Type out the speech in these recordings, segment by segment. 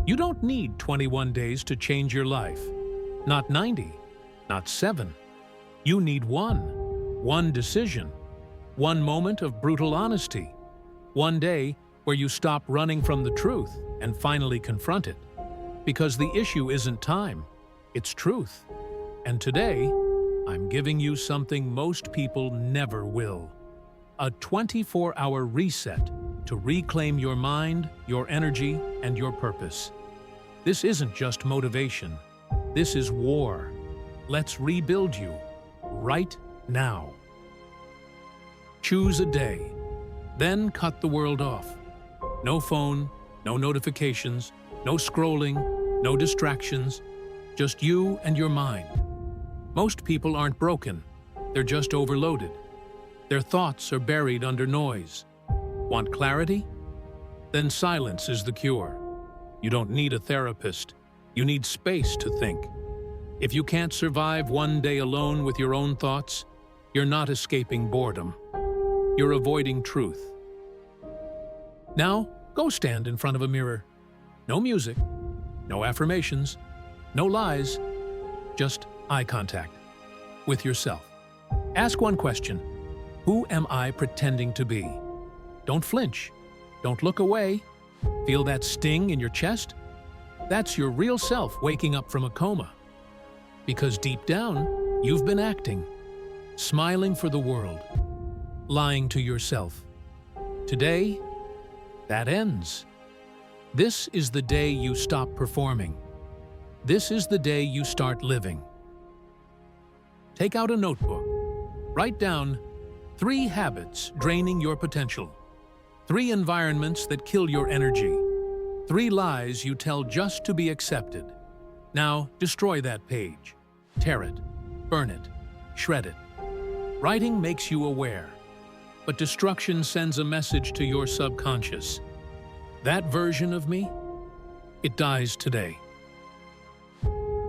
You don't need 21 days to change your life. Not 90, not 7. You need one decision, one moment of brutal honesty, one day where you stop running from the truth and finally confront it. Because the issue isn't time, it's truth. And today, I'm giving you something most people never will. A 24-hour reset to reclaim your mind, your energy, and your purpose. This isn't just motivation. This is war. Let's rebuild you right now. Choose a day, then cut the world off. No phone, no notifications, no scrolling, no distractions, just you and your mind. Most people aren't broken, they're just overloaded. Their thoughts are buried under noise. Want clarity? Then silence is the cure. You don't need a therapist, you need space to think. If you can't survive one day alone with your own thoughts, you're not escaping boredom. You're avoiding truth. Now, go stand in front of a mirror. No music, no affirmations, no lies, just eye contact with yourself. Ask one question: who am I pretending to be? Don't flinch. Don't look away. Feel that sting in your chest? That's your real self waking up from a coma. Because deep down, you've been acting, smiling for the world, lying to yourself. Today, that ends. This is the day you stop performing. This is the day you start living. Take out a notebook. Write down 3 habits draining your potential, 3 environments that kill your energy, 3 lies you tell just to be accepted. Now, destroy that page. Tear it, burn it, shred it. Writing makes you aware, but destruction sends a message to your subconscious. That version of me, it dies today.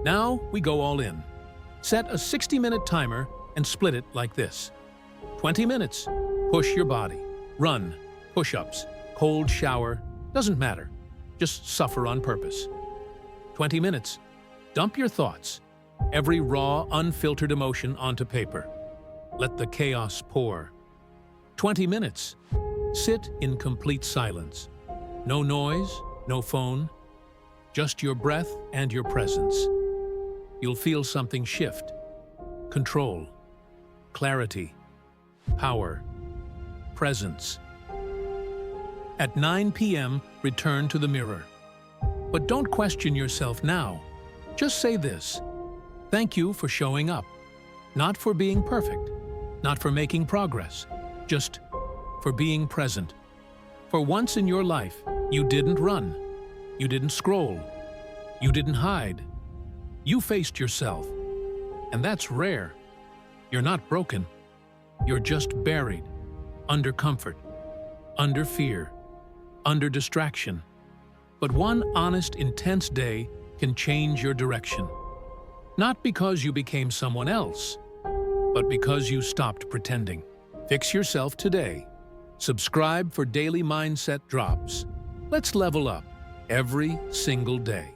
Now we go all in. Set a 60-minute timer and split it like this. 20 minutes, push your body. Run, push-ups, cold shower, doesn't matter. Just suffer on purpose. 20 minutes, dump your thoughts, every raw, unfiltered emotion onto paper. Let the chaos pour. 20 minutes, sit in complete silence. No noise, no phone, just your breath and your presence. You'll feel something shift. Control, clarity, power, presence. At 9 p.m., return to the mirror. But don't question yourself now. Just say this: thank you for showing up. Not for being perfect, not for making progress, just for being present. For once in your life, you didn't run, you didn't scroll, you didn't hide. You faced yourself, and that's rare. You're not broken, you're just buried, under comfort, under fear, under distraction. But one honest, intense day can change your direction. Not because you became someone else, but because you stopped pretending. Fix yourself today. Subscribe for daily mindset drops. Let's level up every single day.